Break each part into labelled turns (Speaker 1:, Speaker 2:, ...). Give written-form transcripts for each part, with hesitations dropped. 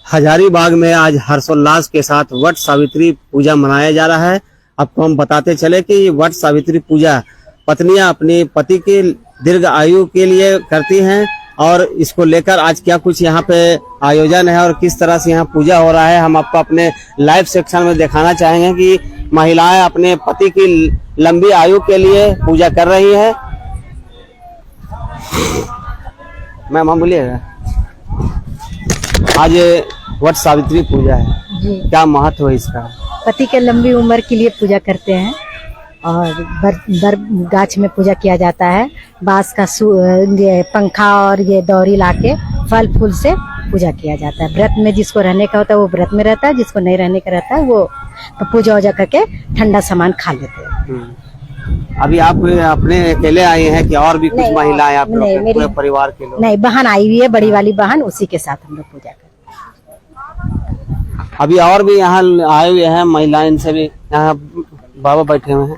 Speaker 1: हजारीबाग में आज हर्षोल्लास के साथ वट सावित्री पूजा मनाया जा रहा है। आपको हम बताते चले कि वट सावित्री पूजा पत्नियां अपने पति की दीर्घ आयु के लिए करती हैं और इसको लेकर आज क्या कुछ यहाँ पे आयोजन है और किस तरह से यहाँ पूजा हो रहा है, हम आपको अपने लाइव सेक्शन में दिखाना चाहेंगे कि महिलाएं अपने पति की लंबी आयु के लिए पूजा कर रही है। मैम हम बोलिएगा, आज वट सावित्री पूजा है
Speaker 2: जी।
Speaker 1: क्या महत्व है इसका?
Speaker 2: पति के लंबी उम्र के लिए पूजा करते हैं और बर गाछ में पूजा किया जाता है। बांस का ये पंखा और ये दौरी लाके फल फूल से पूजा किया जाता है। व्रत में जिसको रहने का होता है वो व्रत में रहता है, जिसको नहीं रहने का रहता है वो तो पूजा वूजा करके ठंडा सामान खा लेते हैं।
Speaker 1: अभी आप अपने अकेले आए हैं कि और भी कुछ महिलाएं आप लोग के पूरे परिवार के लोग?
Speaker 2: नहीं, बहन आई हुई है, बड़ी वाली बहन, उसी के साथ हम लोग पूजा करते हैं।
Speaker 1: अभी और भी यहाँ आए हुए हैं महिलाएं, इनसे भी यहाँ बाबा बैठे हुए हैं।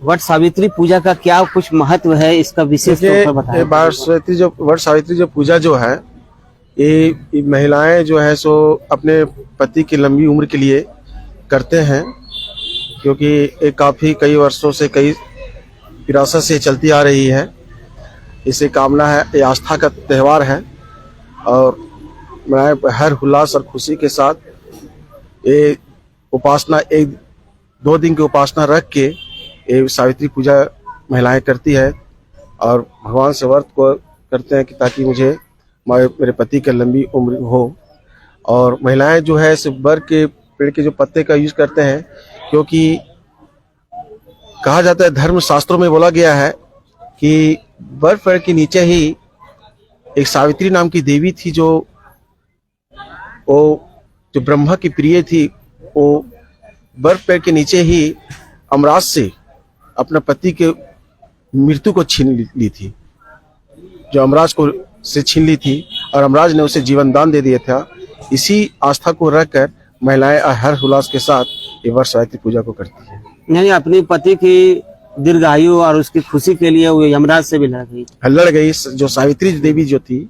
Speaker 1: वट सावित्री पूजा का क्या कुछ महत्व है, इसका विशेष तौर पर बताएं।
Speaker 3: वट सावित्री जो पूजा जो है ये महिलाएं जो है सो अपने पति की लंबी उम्र के लिए करते हैं, क्योंकि ये काफी कई वर्षों से कई विरासत से चलती आ रही है। इसे कामना है, ये आस्था का त्यौहार है और मैं हर उल्लास और खुशी के साथ ये उपासना 1-2 दिन की उपासना रख के ये सावित्री पूजा महिलाएं करती है और भगवान से व्रत को करते हैं कि ताकि मेरे पति की लंबी उम्र हो। और महिलाएं जो है सिर्फ बर के पेड़ के जो पत्ते का यूज करते हैं, क्योंकि कहा जाता है धर्म शास्त्रों में बोला गया है कि बर पेड़ के नीचे ही एक सावित्री नाम की देवी थी जो ब्रह्मा की प्रिय थी। वो बर पेड़ के नीचे ही अमराज से अपने पति के मृत्यु को छीन ली थी, जो अमराज को से छीन ली थी और अमराज ने उसे जीवन दान दे दिया था। इसी आस्था को रखकर महिलाएं हर उल्लास के साथ ये वट सावित्री पूजा को करती है।
Speaker 1: यानी अपनी पति की दीर्घायु और उसकी खुशी के लिए वो यमराज से भी लड़ गई।
Speaker 3: जो सावित्री देवी जो थी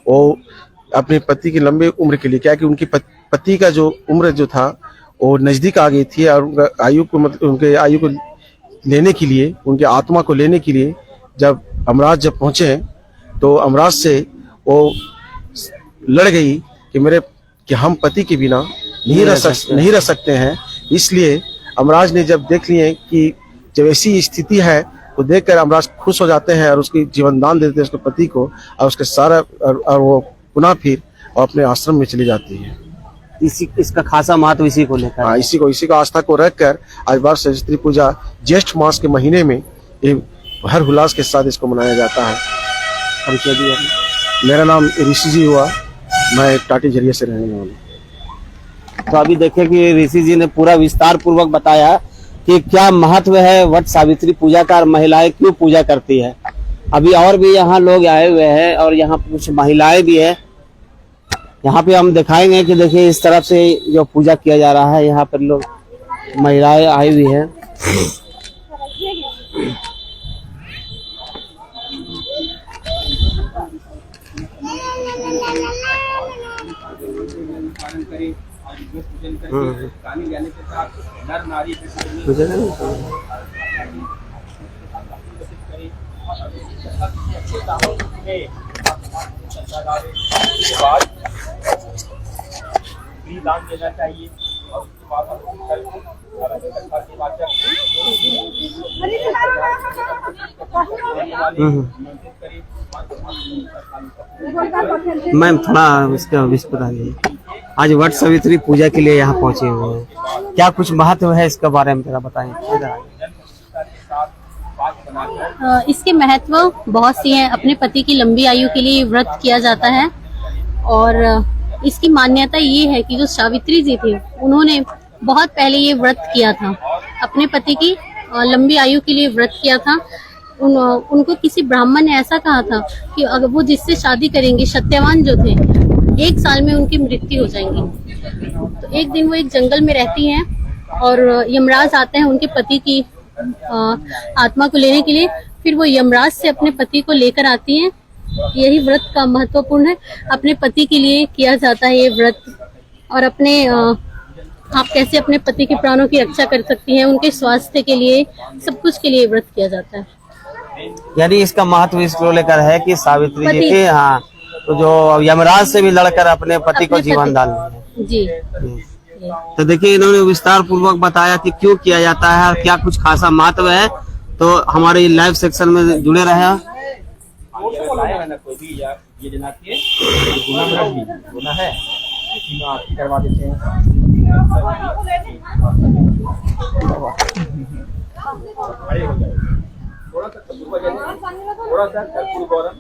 Speaker 3: वो अपने पति की लंबे उम्र के लिए, क्या कि उनकी पति का जो उम्र जो था वो नजदीक आ गई थी और उनका आयु को उनके आयु को लेने के लिए, उनके आत्मा को लेने के लिए जब अमराज पहुंचे तो अमराज से वो लड़ गई कि हम पति के बिना नहीं रह सकते हैं। इसलिए अमराज ने जब देख लिए कि जब ऐसी स्थिति है तो देखकर अमराज खुश हो जाते हैं और उसकी जीवन दान देते हैं उसके पति को और उसके सारा और वो पुनः फिर अपने आश्रम में चली जाती है।
Speaker 1: इसका खासा महत्व इसी को लेकर।
Speaker 3: हाँ, इसी को आस्था को रखकर आज वट सावित्री पूजा ज्येष्ठ मास के महीने में ये हर उल्लास के साथ इसको मनाया जाता है। मेरा नाम ऋषि जी हुआ, मैं टाटी झरिया से रहने वाला।
Speaker 1: तो अभी देखें कि ऋषि जी ने पूरा विस्तार पूर्वक बताया कि क्या महत्व है वट सावित्री पूजा का और महिलाएं क्यों पूजा करती है। अभी और भी यहाँ लोग आए हुए हैं और यहाँ कुछ महिलाएं भी है। यहाँ पे हम दिखाएंगे कि देखिए इस तरफ से जो पूजा किया जा रहा है, यहाँ पर लोग महिलाएं आई हुई है।
Speaker 4: दान देना चाहिए और उसके बाद
Speaker 1: मैम थोड़ा इसका विस्तार दीजिए। आज वट सावित्री पूजा के लिए यहाँ पहुँचे हुए हैं, क्या कुछ महत्व है इसके बारे में जरा बताएं।
Speaker 5: इसके महत्व बहुत सी हैं। अपने पति की लंबी आयु के लिए व्रत किया जाता है और इसकी मान्यता ये है कि जो सावित्री जी थी उन्होंने बहुत पहले ये व्रत किया था, अपने पति की लंबी आयु के लिए व्रत किया था। उनको किसी ब्राह्मण ने ऐसा कहा था कि अगर वो जिससे शादी करेंगे, सत्यवान जो थे, 1 साल में उनकी मृत्यु हो जाएंगी। तो एक दिन वो एक जंगल में रहती हैं और यमराज आते हैं उनके पति की आत्मा को लेने के लिए। फिर वो यमराज से अपने पति को लेकर आती हैं। यही व्रत का महत्वपूर्ण है, अपने पति के लिए किया जाता है ये व्रत। और अपने आप कैसे अपने पति के प्राणों की रक्षा कर सकती हैं, उनके स्वास्थ्य के लिए, सब कुछ के लिए व्रत किया जाता है।
Speaker 1: यानी इसका महत्व इसको लेकर है कि सावित्री जी
Speaker 5: पति-
Speaker 1: के हाँ तो जो यमराज से भी लड़कर अपने पति को
Speaker 5: अपने
Speaker 1: जीवन
Speaker 5: पति-
Speaker 1: दान दिया।
Speaker 5: जी
Speaker 1: तो देखिए इन्होंने विस्तार पूर्वक बताया कि क्यों किया जाता है और क्या कुछ खासा महत्व है। तो हमारे लाइव सेक्शन में जुड़े रहे।
Speaker 4: कोई भी या ये जना के गुना में रख दीजिए, गुना है इसी में आरती करवा देते हैं। खड़े हो जाए, थोड़ा सा कपूर बजाइए, थोड़ा सा कर्पूर गौरम,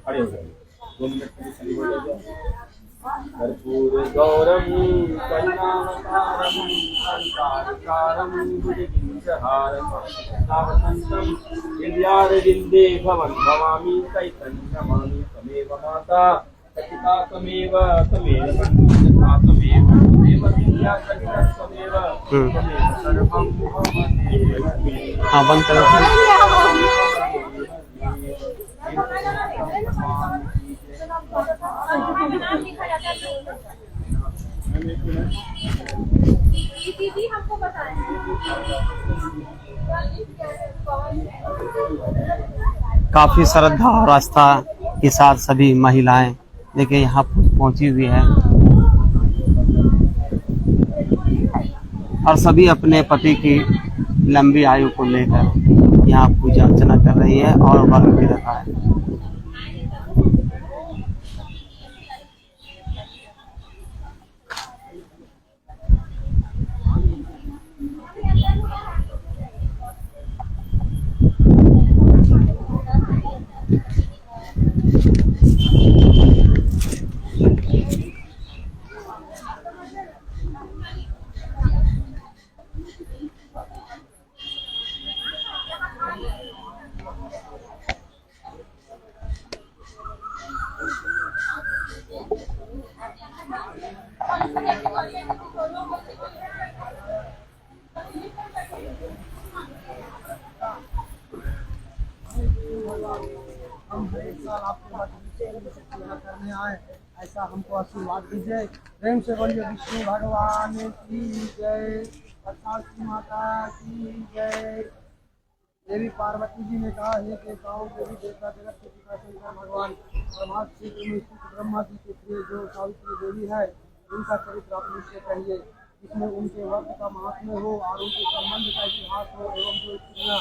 Speaker 4: खड़े हो जाइए, 2 मिनट के लिए खड़े हो जाइए। कर्पूर गौरम करुणावतारम संसारकारम भुजगेन्द्रहारम नावसंतम विद्यारविन्दे भवन् भवामि चैतन्यमामि तमेव माता सचिता तमेव तमेव बन्धुता तमेव तमेव विद्या सचिता तमेव तमेव सर्वं भवति।
Speaker 1: हाँ बंद करो। काफी श्रद्धा और आस्था के साथ सभी महिलाएं देखिए यहाँ पहुंची हुई है और सभी अपने पति की लंबी आयु को लेकर यहाँ पूजा अर्चना कर रही है और व्रत भी रखा है।
Speaker 6: हम एक साल आपके बाद करने आए, ऐसा हमको आशीर्वाद दीजिए। प्रेम से बोलिए विष्णु भगवान की जय, सरस्वती माता की जय। देवी पार्वती जी ने कहा है कि गाँव देवी देवता जगत के पिता शंकर भगवान परमात्मा श्री ब्रह्मा जी के प्रिय जो सावित्री देवी है, उनका चरित्र आप निश्चय कहिए, जिसमें उनके वर्ष का महात्म्य हो और उनके संबंध का इतिहास हो एवं जो स्त्रियाँ